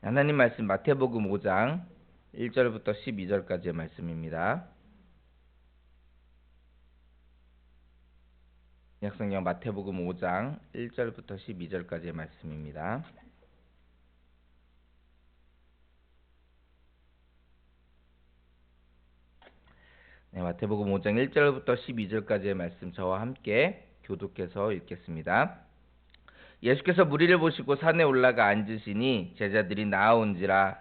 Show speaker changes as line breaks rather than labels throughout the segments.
하나님 말씀 마태복음 5장 1절부터 12절까지의 말씀입니다. 신약성경 마태복음 5장 1절부터 12절까지의 말씀입니다. 네, 마태복음 5장 1절부터 12절까지의 말씀 저와 함께 교독해서 읽겠습니다. 예수께서 무리를 보시고 산에 올라가 앉으시니 제자들이 나아온지라.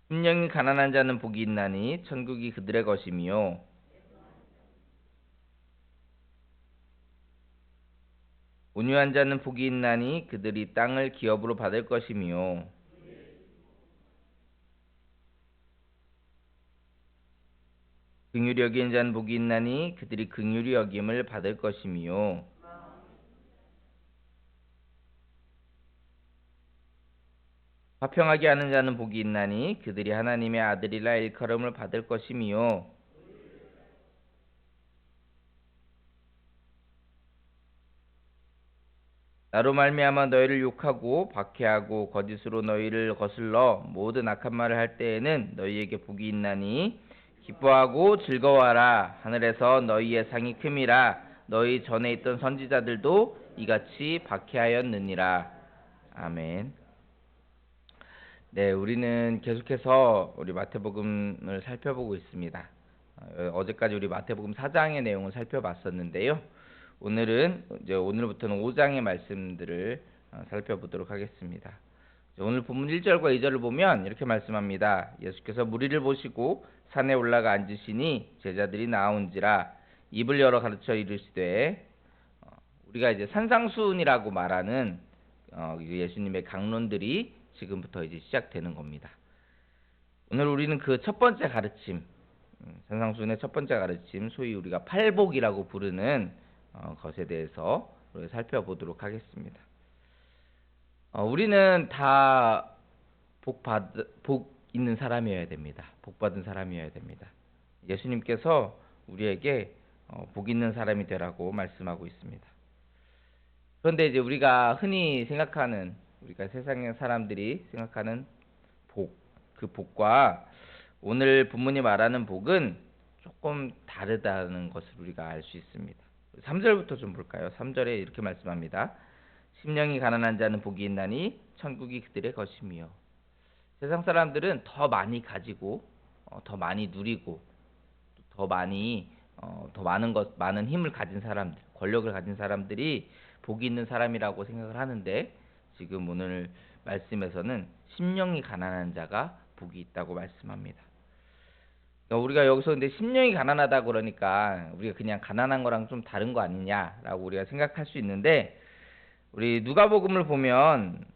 심령이 가난한 자는 복이 있나니 천국이 그들의 것이며, 온유한 자는 복이 있나니 그들이 땅을 기업으로 받을 것이며, 긍휼히 여기는 자는 복이 있나니 그들이 긍휼히 여김을 받을 것이며, 화평하게 하는 자는 복이 있나니 그들이 하나님의 아들이라 일컬음을 받을 것이며, 나로 말미암아 너희를 욕하고 박해하고 거짓으로 너희를 거슬러 모든 악한 말을 할 때에는 너희에게 복이 있나니 기뻐하고 즐거워하라. 하늘에서 너희의 상이 큼이라. 너희 전에 있던 선지자들도 이같이 박해하였느니라. 아멘. 네, 우리는 계속해서 우리 마태복음을 살펴보고 있습니다. 어제까지 우리 마태복음 4장의 내용을 살펴봤었는데요. 오늘부터는 5장의 말씀들을 살펴보도록 하겠습니다. 오늘 본문 1절과 2절을 보면 이렇게 말씀합니다. 예수께서 무리를 보시고 산에 올라가 앉으시니 제자들이 나온지라. 입을 열어 가르쳐 이르시되, 우리가 이제 산상수훈이라고 말하는 예수님의 강론들이 지금부터 이제 시작되는 겁니다. 오늘 우리는 그 첫 번째 가르침, 산상수훈의 첫 번째 가르침, 소위 우리가 팔복이라고 부르는 것에 대해서 살펴보도록 하겠습니다. 우리는 다 복 있는 사람이어야 됩니다. 복 받은 사람이어야 됩니다. 예수님께서 우리에게 복 있는 사람이 되라고 말씀하고 있습니다. 그런데 이제 우리가 흔히 생각하는, 우리가 세상의 사람들이 생각하는 복, 그 복과 오늘 본문이 말하는 복은 조금 다르다는 것을 우리가 알 수 있습니다. 3절부터 좀 볼까요? 3절에 이렇게 말씀합니다. 심령이 가난한 자는 복이 있나니 천국이 그들의 것이며. 세상 사람들은 더 많이 가지고 더 많이 누리고 더 많은 힘을 가진 사람들, 권력을 가진 사람들이 복이 있는 사람이라고 생각을 하는데, 지금 오늘 말씀에서는 심령이 가난한 자가 복이 있다고 말씀합니다. 우리가 여기서 근데 심령이 가난하다 그러니까 우리가 그냥 가난한 거랑 좀 다른 거 아니냐라고 우리가 생각할 수 있는데, 우리 누가복음을 보면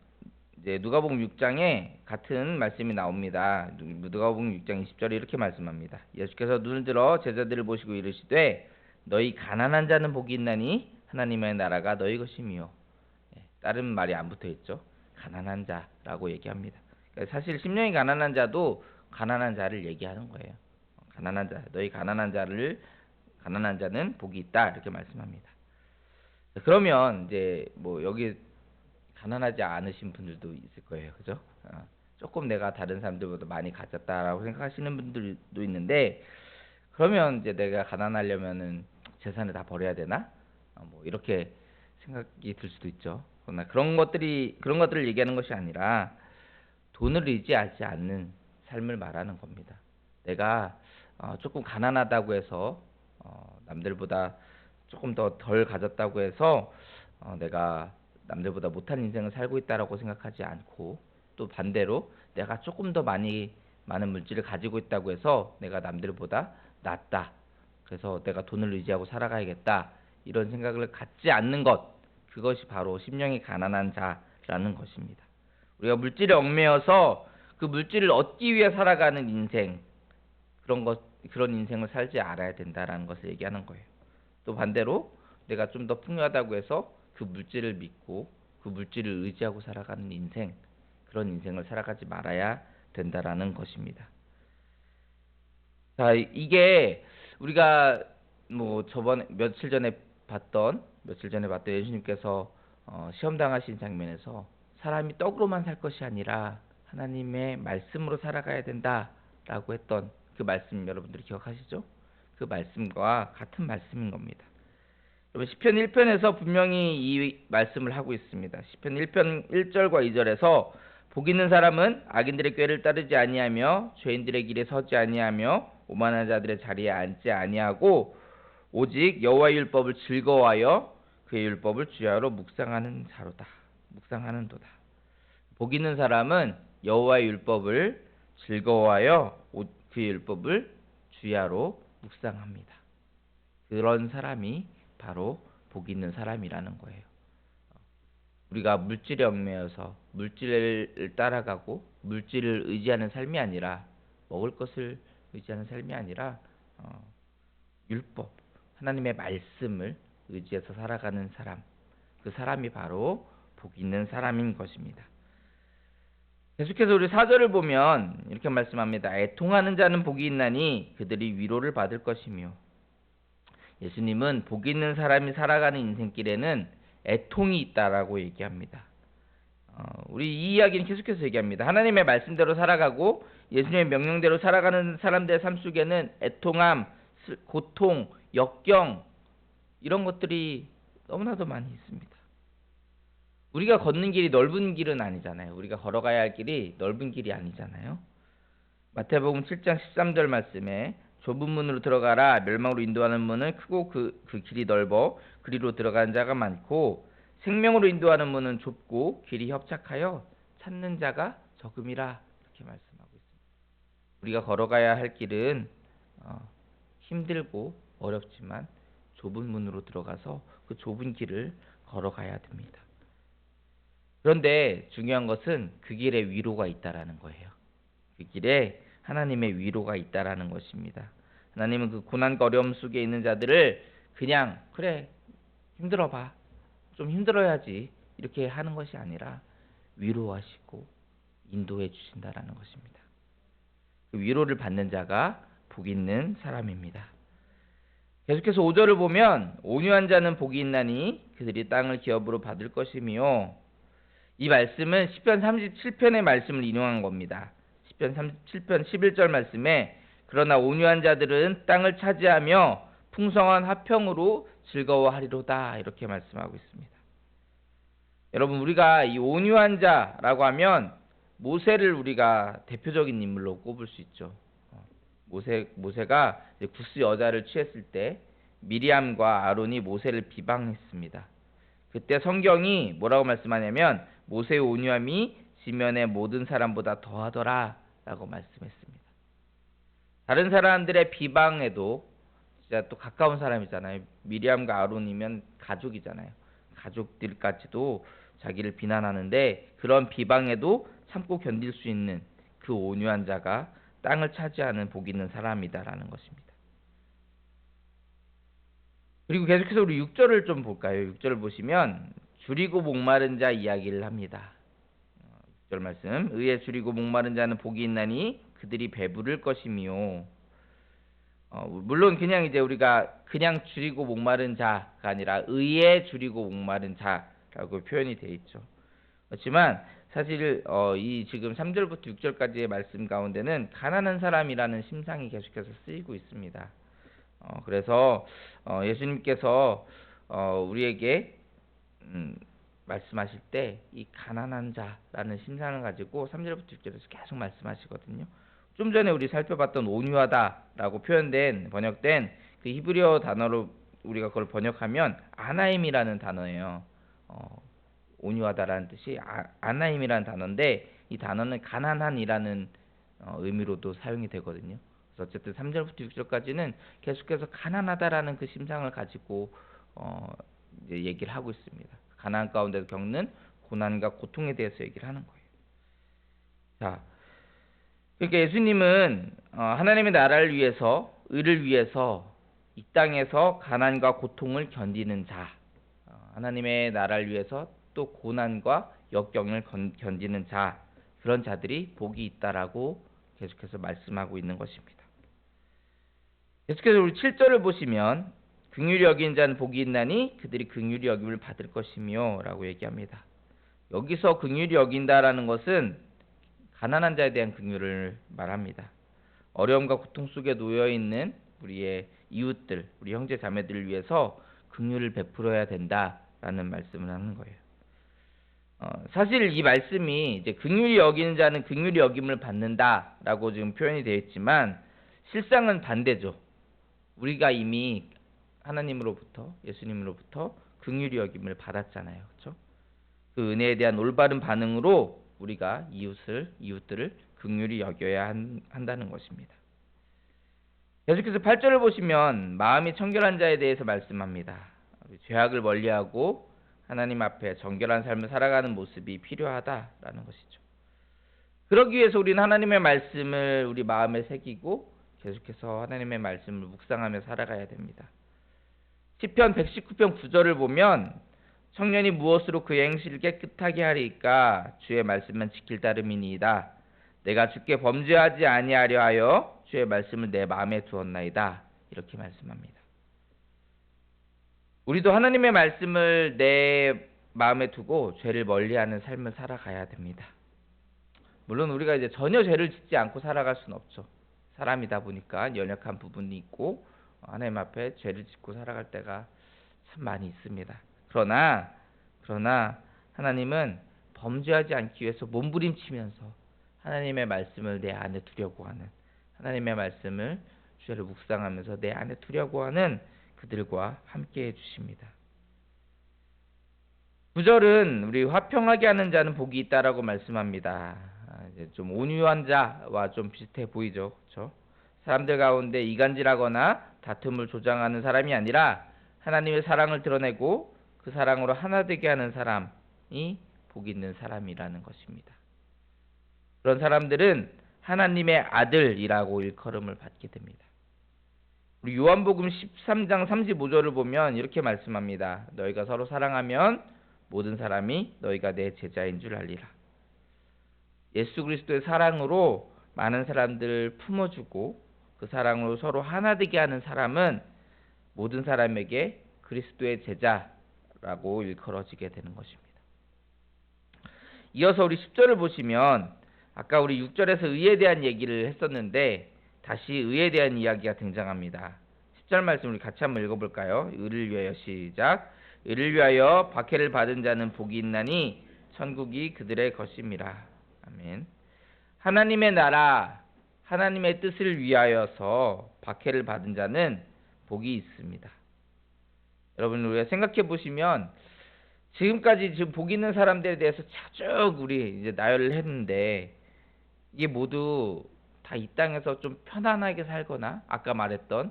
이제 누가복음 6장에 같은 말씀이 나옵니다. 누가복음 6장 20절에 이렇게 말씀합니다. 예수께서 눈을 들어 제자들을 보시고 이르시되, 너희 가난한 자는 복이 있나니 하나님의 나라가 너희 것이며. 다른 말이 안 붙어 있죠. 가난한 자라고 얘기합니다. 그러니까 사실 심령이 가난한 자도 가난한 자를 얘기하는 거예요. 가난한 자, 너희 가난한 자는 복이 있다, 이렇게 말씀합니다. 그러면 이제 뭐 여기 가난하지 않으신 분들도 있을 거예요, 그죠? 조금 내가 다른 사람들보다 많이 가졌다라고 생각하시는 분들도 있는데, 그러면 이제 내가 가난하려면은 재산을 다 버려야 되나? 뭐 이렇게 생각이 들 수도 있죠. 그러나 그런 것들을 얘기하는 것이 아니라 돈을 의지하지 않는 삶을 말하는 겁니다. 내가 조금 가난하다고 해서 남들보다 조금 더 덜 가졌다고 해서 내가 남들보다 못한 인생을 살고 있다라고 생각하지 않고, 또 반대로 내가 조금 더 많은 물질을 가지고 있다고 해서 내가 남들보다 낫다, 그래서 내가 돈을 의지하고 살아가야겠다, 이런 생각을 갖지 않는 것, 그것이 바로 심령이 가난한 자라는 것입니다. 우리가 물질에 얽매여서 그 물질을 얻기 위해 살아가는 인생, 그런 인생을 살지 않아야 된다라는 것을 얘기하는 거예요. 또 반대로 내가 좀 더 풍요하다고 해서 그 물질을 믿고 그 물질을 의지하고 살아가는 인생, 그런 인생을 살아가지 말아야 된다라는 것입니다. 자, 이게 우리가 뭐 며칠 전에 봤던 예수님께서 시험 당하신 장면에서 사람이 떡으로만 살 것이 아니라 하나님의 말씀으로 살아가야 된다라고 했던 그 말씀 여러분들이 기억하시죠? 그 말씀과 같은 말씀인 겁니다. 여러분 시편 1편에서 분명히 이 말씀을 하고 있습니다. 시편 1편 1절과 2절에서 복 있는 사람은 악인들의 꾀를 따르지 아니하며 죄인들의 길에 서지 아니하며 오만한 자들의 자리에 앉지 아니하고 오직 여호와의 율법을 즐거워하여 그의 율법을 주야로 묵상하는 자로다. 묵상하는도다. 복 있는 사람은 여호와의 율법을 즐거워하여 그의 율법을 주야로 묵상합니다. 그런 사람이 바로 복 있는 사람이라는 거예요. 우리가 물질에 얽매여서 물질을 따라가고 물질을 의지하는 삶이 아니라 먹을 것을 의지하는 삶이 아니라 율법, 하나님의 말씀을 의지해서 살아가는 사람, 그 사람이 바로 복 있는 사람인 것입니다. 계속해서 우리 4절을 보면 이렇게 말씀합니다. 애통하는 자는 복이 있나니 그들이 위로를 받을 것이며 예수님은 복 있는 사람이 살아가는 인생길에는 애통이 있다라고 얘기합니다. 우리 이 이야기는 계속해서 얘기합니다. 하나님의 말씀대로 살아가고 예수님의 명령대로 살아가는 사람들의 삶 속에는 애통함, 고통, 역경 이런 것들이 너무나도 많이 있습니다. 우리가 걷는 길이 넓은 길은 아니잖아요. 우리가 걸어가야 할 길이 넓은 길이 아니잖아요. 마태복음 7장 13절 말씀에 좁은 문으로 들어가라. 멸망으로 인도하는 문은 크고 그 길이 넓어 그리로 들어가는 자가 많고 생명으로 인도하는 문은 좁고 길이 협착하여 찾는 자가 적음이라 이렇게 말씀하고 있습니다. 우리가 걸어가야 할 길은 힘들고 어렵지만 좁은 문으로 들어가서 그 좁은 길을 걸어가야 됩니다. 그런데 중요한 것은 그 길에 위로가 있다라는 거예요. 그 길에 하나님의 위로가 있다라는 것입니다. 하나님은 그 고난과 어려움 속에 있는 자들을 그냥 그래 힘들어봐 좀 힘들어야지 이렇게 하는 것이 아니라 위로하시고 인도해 주신다라는 것입니다. 그 위로를 받는 자가 복 있는 사람입니다. 계속해서 5절을 보면 온유한 자는 복이 있나니 그들이 땅을 기업으로 받을 것이며 이 말씀은 시편 37편의 말씀을 인용한 겁니다. 시편 37편 11절 말씀에 그러나 온유한 자들은 땅을 차지하며 풍성한 화평으로 즐거워하리로다 이렇게 말씀하고 있습니다. 여러분 우리가 이 온유한 자라고 하면 모세를 우리가 대표적인 인물로 꼽을 수 있죠. 모세가 구스 여자를 취했을 때 미리암과 아론이 모세를 비방했습니다. 그때 성경이 뭐라고 말씀하냐면 모세의 온유함이 지면의 모든 사람보다 더하더라 라고 말씀했습니다. 다른 사람들의 비방에도 진짜 또 가까운 사람이잖아요. 미리암과 아론이면 가족이잖아요. 가족들까지도 자기를 비난하는데 그런 비방에도 참고 견딜 수 있는 그 온유한 자가 땅을 차지하는 복 있는 사람이다라는 것입니다. 그리고 계속해서 우리 6절을 좀 볼까요? 6절을 보시면 줄이고 목마른 자 이야기를 합니다. 6절 말씀 의에 줄이고 목마른 자는 복이 있나니 그들이 배부를 것이며 물론 그냥 이제 우리가 그냥 줄이고 목마른 자가 아니라 의에 줄이고 목마른 자라고 표현이 되어 있죠. 그렇지만 사실 이 지금 3절부터 6절까지의 말씀 가운데는 가난한 사람이라는 심상이 계속해서 쓰이고 있습니다. 그래서 예수님께서 우리에게 말씀하실 때 이 가난한 자라는 심상을 가지고 3절부터 6절에서 계속 말씀하시거든요. 좀 전에 우리 살펴봤던 온유하다라고 번역된 그 히브리어 단어로 우리가 그걸 번역하면 아나임이라는 단어예요. 온유하다라는 뜻이 아나임이라는 단어인데 이 단어는 가난한이라는 의미로도 사용이 되거든요. 그래서 어쨌든 3절부터 6절까지는 계속해서 가난하다라는 그 심상을 가지고 이제 얘기를 하고 있습니다. 가난 가운데서 겪는 고난과 고통에 대해서 얘기를 하는 거예요. 자, 그러니까 예수님은 하나님의 나라를 위해서 의를 위해서 이 땅에서 가난과 고통을 견디는 자, 하나님의 나라를 위해서 또 고난과 역경을 견디는 자, 그런 자들이 복이 있다라고 계속해서 말씀하고 있는 것입니다. 계속해서 우리 7절을 보시면 긍휼히 여긴 자는 복이 있나니 그들이 긍휼히 여김을 받을 것이며 라고 얘기합니다. 여기서 긍휼히 여긴다라는 것은 가난한 자에 대한 긍휼을 말합니다. 어려움과 고통 속에 놓여 있는 우리의 이웃들, 우리 형제 자매들을 위해서 긍휼을 베풀어야 된다라는 말씀을 하는 거예요. 사실 이 말씀이 이제 긍휼히 여기는 자는 긍휼히 여김을 받는다라고 지금 표현이 되어 있지만 실상은 반대죠. 우리가 이미 하나님으로부터, 예수님으로부터 긍휼히 여김을 받았잖아요. 그렇죠? 그 은혜에 대한 올바른 반응으로 우리가 이웃들을 긍휼히 여겨야 한다는 것입니다. 계속해서 8절을 보시면 마음이 청결한 자에 대해서 말씀합니다. 죄악을 멀리하고 하나님 앞에 정결한 삶을 살아가는 모습이 필요하다라는 것이죠. 그러기 위해서 우리는 하나님의 말씀을 우리 마음에 새기고 계속해서 하나님의 말씀을 묵상하며 살아가야 됩니다. 시편 119편 9절을 보면 청년이 무엇으로 그의 행실을 깨끗하게 하리까 주의 말씀만 지킬 따름이니이다. 내가 주께 범죄하지 아니하려 하여 주의 말씀을 내 마음에 두었나이다. 이렇게 말씀합니다. 우리도 하나님의 말씀을 내 마음에 두고 죄를 멀리하는 삶을 살아가야 됩니다. 물론 우리가 이제 전혀 죄를 짓지 않고 살아갈 수는 없죠. 사람이다 보니까 연약한 부분이 있고 하나님 앞에 죄를 짓고 살아갈 때가 참 많이 있습니다. 그러나 하나님은 범죄하지 않기 위해서 몸부림치면서 하나님의 말씀을 내 안에 두려고 하는, 하나님의 말씀을 주제를 묵상하면서 내 안에 두려고 하는 그들과 함께 해주십니다. 9절은 우리 화평하게 하는 자는 복이 있다라고 말씀합니다. 이제 좀 온유한 자와 좀 비슷해 보이죠, 그렇죠? 사람들 가운데 이간질하거나 다툼을 조장하는 사람이 아니라 하나님의 사랑을 드러내고 그 사랑으로 하나 되게 하는 사람이 복 있는 사람이라는 것입니다. 그런 사람들은 하나님의 아들이라고 일컬음을 받게 됩니다. 우리 요한복음 13장 35절을 보면 이렇게 말씀합니다. 너희가 서로 사랑하면 모든 사람이 너희가 내 제자인 줄 알리라. 예수 그리스도의 사랑으로 많은 사람들을 품어주고 그 사랑으로 서로 하나 되게 하는 사람은 모든 사람에게 그리스도의 제자라고 일컬어지게 되는 것입니다. 이어서 우리 10절을 보시면 아까 우리 6절에서 의에 대한 얘기를 했었는데 다시 의에 대한 이야기가 등장합니다. 10절 말씀 우리 같이 한번 읽어볼까요? 의를 위하여 시작. 의를 위하여 박해를 받은 자는 복이 있나니 천국이 그들의 것임이라. 아멘. 하나님의 나라, 하나님의 뜻을 위하여서 박해를 받은 자는 복이 있습니다. 여러분 우리가 생각해 보시면 지금까지 지금 복 있는 사람들에 대해서 쭉 우리 이제 나열을 했는데 이게 모두 다 이 땅에서 좀 편안하게 살거나 아까 말했던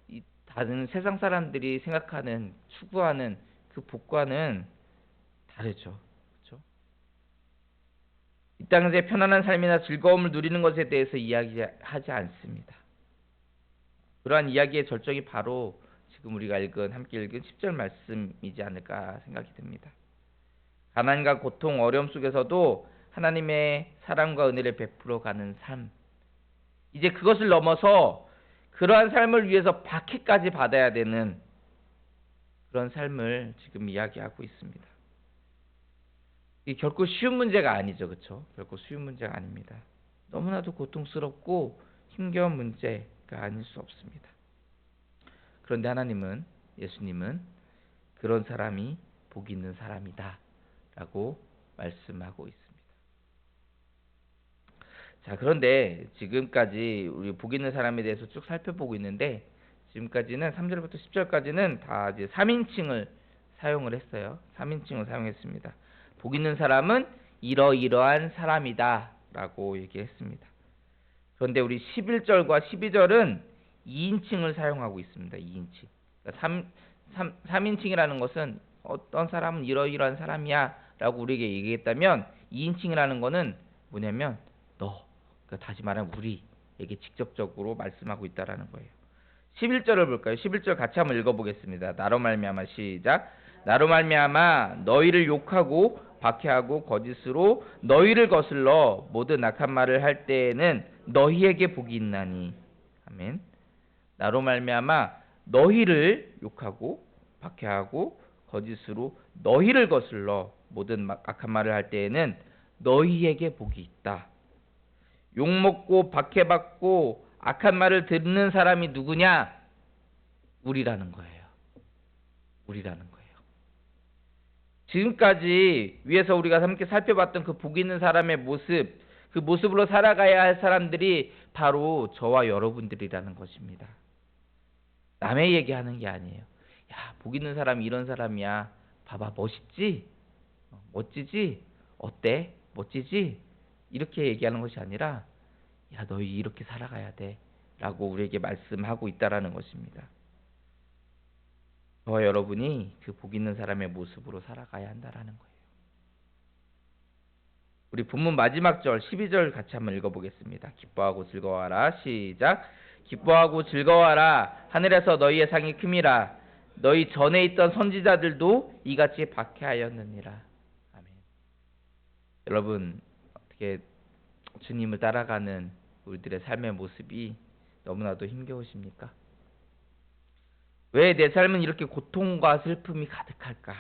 이 다른 세상 사람들이 생각하는 추구하는 그 복과는 다르죠. 그렇죠? 이 땅에서의 편안한 삶이나 즐거움을 누리는 것에 대해서 이야기하지 않습니다. 그러한 이야기의 절정이 바로 지금 우리가 함께 읽은 10절 말씀이지 않을까 생각이 듭니다. 가난과 고통, 어려움 속에서도 하나님의 사랑과 은혜를 베풀어 가는 삶. 이제 그것을 넘어서 그러한 삶을 위해서 박해까지 받아야 되는 그런 삶을 지금 이야기하고 있습니다. 이게 결코 쉬운 문제가 아니죠. 그렇죠? 결코 쉬운 문제가 아닙니다. 너무나도 고통스럽고 힘겨운 문제가 아닐 수 없습니다. 그런데 하나님은, 예수님은 그런 사람이 복 있는 사람이다 라고 말씀하고 있습니다. 자, 그런데 지금까지 우리 복 있는 사람에 대해서 쭉 살펴보고 있는데 지금까지는 3절부터 10절까지는 다 이제 3인칭을 사용을 했어요. 3인칭을 사용했습니다. 복 있는 사람은 이러이러한 사람이다 라고 얘기했습니다. 그런데 우리 11절과 12절은 2인칭을 사용하고 있습니다. 2인칭. 그러니까 3인칭이라는 것은 어떤 사람은 이러이러한 사람이야 라고 우리에게 얘기했다면 2인칭이라는 것은 뭐냐면 너, 그러니까 다시 말하면 우리에게 직접적으로 말씀하고 있다라는 거예요. 11절을 볼까요? 11절 같이 한번 읽어보겠습니다. 나로 말미암아 시작. 나로 말미암아 너희를 욕하고 박해하고 거짓으로 너희를 거슬러 모든 악한 말을 할 때에는 너희에게 복이 있나니. 아멘. 나로 말미암아 너희를 욕하고 박해하고 거짓으로 너희를 거슬러 모든 악한 말을 할 때에는 너희에게 복이 있다. 욕먹고 박해받고 악한 말을 듣는 사람이 누구냐? 우리라는 거예요. 우리라는 거예요. 지금까지 위에서 우리가 함께 살펴봤던 그 복 있는 사람의 모습, 그 모습으로 살아가야 할 사람들이 바로 저와 여러분들이라는 것입니다. 남의 얘기하는 게 아니에요. 야, 복 있는 사람이 이런 사람이야. 봐봐, 멋있지? 멋지지? 어때? 멋지지? 이렇게 얘기하는 것이 아니라 야, 너희 이렇게 살아가야 돼 라고 우리에게 말씀하고 있다라는 것입니다. 저와 여러분이 그 복 있는 사람의 모습으로 살아가야 한다라는 거예요. 우리 본문 마지막 절 12절 같이 한번 읽어보겠습니다. 기뻐하고 즐거워하라. 시작. 기뻐하고 즐거워하라. 하늘에서 너희의 상이 큼이라. 너희 전에 있던 선지자들도 이같이 박해하였느니라. 아멘. 여러분, 어떻게 주님을 따라가는 우리들의 삶의 모습이 너무나도 힘겨우십니까? 왜 내 삶은 이렇게 고통과 슬픔이 가득할까?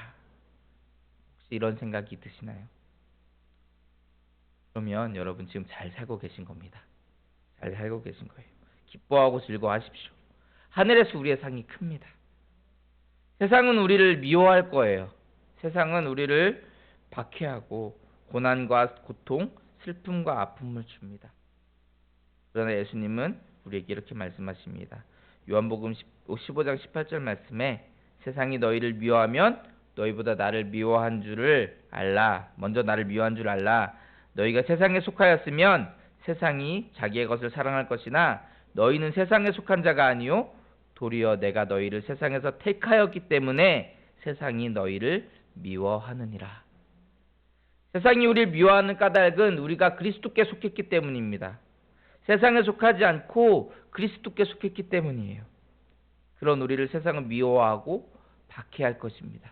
혹시 이런 생각이 드시나요? 그러면 여러분 지금 잘 살고 계신 겁니다. 잘 살고 계신 거예요. 기뻐하고 즐거워하십시오. 하늘에서 우리의 상이 큽니다. 세상은 우리를 미워할 거예요. 세상은 우리를 박해하고 고난과 고통, 슬픔과 아픔을 줍니다. 그러나 예수님은 우리에게 이렇게 말씀하십니다. 요한복음 15장 18절 말씀에 세상이 너희를 미워하면 너희보다 나를 미워한 줄을 알라. 먼저 나를 미워한 줄 알라. 너희가 세상에 속하였으면 세상이 자기의 것을 사랑할 것이나 너희는 세상에 속한 자가 아니요 도리어 내가 너희를 세상에서 택하였기 때문에 세상이 너희를 미워하느니라. 세상이 우리를 미워하는 까닭은 우리가 그리스도께 속했기 때문입니다. 세상에 속하지 않고 그리스도께 속했기 때문이에요. 그런 우리를 세상은 미워하고 박해할 것입니다.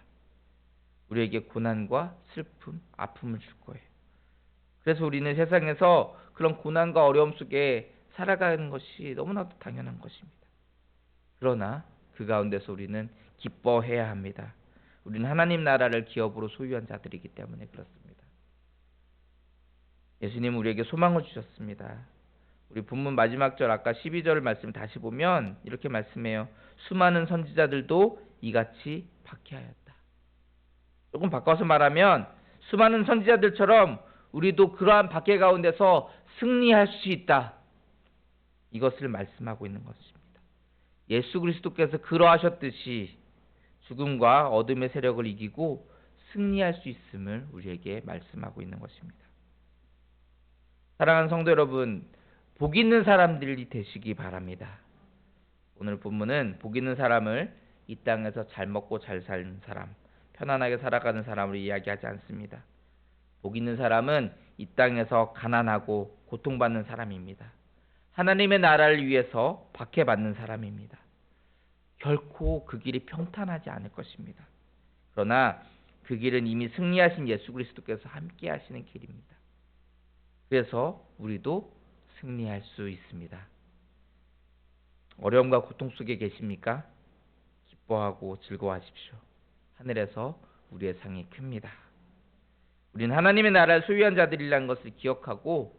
우리에게 고난과 슬픔, 아픔을 줄 거예요. 그래서 우리는 세상에서 그런 고난과 어려움 속에 살아가는 것이 너무나도 당연한 것입니다. 그러나 그 가운데서 우리는 기뻐해야 합니다. 우리는 하나님 나라를 기업으로 소유한 자들이기 때문에 그렇습니다. 예수님은 우리에게 소망을 주셨습니다. 우리 본문 마지막 절 아까 12절 말씀 다시 보면 이렇게 말씀해요. 수많은 선지자들도 이같이 박해하였다. 조금 바꿔서 말하면 수많은 선지자들처럼 우리도 그러한 박해 가운데서 승리할 수 있다. 이것을 말씀하고 있는 것입니다. 예수 그리스도께서 그러하셨듯이 죽음과 어둠의 세력을 이기고 승리할 수 있음을 우리에게 말씀하고 있는 것입니다. 사랑하는 성도 여러분, 복 있는 사람들이 되시기 바랍니다. 오늘 본문은 복 있는 사람을 이 땅에서 잘 먹고 잘 사는 사람, 편안하게 살아가는 사람으로 이야기하지 않습니다. 복 있는 사람은 이 땅에서 가난하고 고통받는 사람입니다. 하나님의 나라를 위해서 박해받는 사람입니다. 결코 그 길이 평탄하지 않을 것입니다. 그러나 그 길은 이미 승리하신 예수 그리스도께서 함께 하시는 길입니다. 그래서 우리도 승리할 수 있습니다. 어려움과 고통 속에 계십니까? 기뻐하고 즐거워하십시오. 하늘에서 우리의 상이 큽니다. 우리는 하나님의 나라를 소유한 자들이라는 것을 기억하고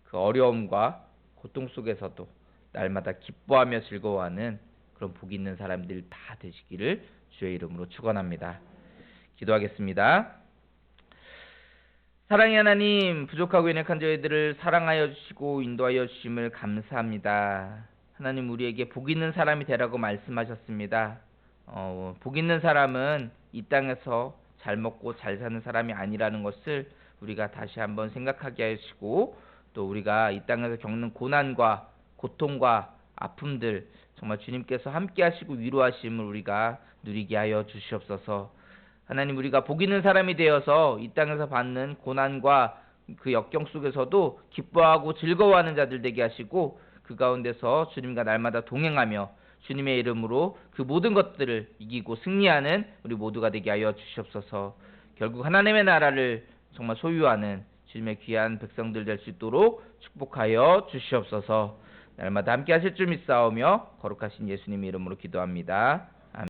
그 어려움과 고통 속에서도 날마다 기뻐하며 즐거워하는 그런 복 있는 사람들 다 되시기를 주의 이름으로 축원합니다. 기도하겠습니다. 사랑의 하나님, 부족하고 연약한 저희들을 사랑하여 주시고 인도하여 주심을 감사합니다. 하나님, 우리에게 복 있는 사람이 되라고 말씀하셨습니다. 복 있는 사람은 이 땅에서 잘 먹고 잘 사는 사람이 아니라는 것을 우리가 다시 한번 생각하게 하시고, 또 우리가 이 땅에서 겪는 고난과 고통과 아픔들 정말 주님께서 함께 하시고 위로하심을 우리가 누리게 하여 주시옵소서. 하나님, 우리가 복 있는 사람이 되어서 이 땅에서 받는 고난과 그 역경 속에서도 기뻐하고 즐거워하는 자들 되게 하시고, 그 가운데서 주님과 날마다 동행하며 주님의 이름으로 그 모든 것들을 이기고 승리하는 우리 모두가 되게 하여 주시옵소서. 결국 하나님의 나라를 정말 소유하는 주님의 귀한 백성들 될 수 있도록 축복하여 주시옵소서. 날마다 함께 하실 줄 믿사오며 거룩하신 예수님의 이름으로 기도합니다.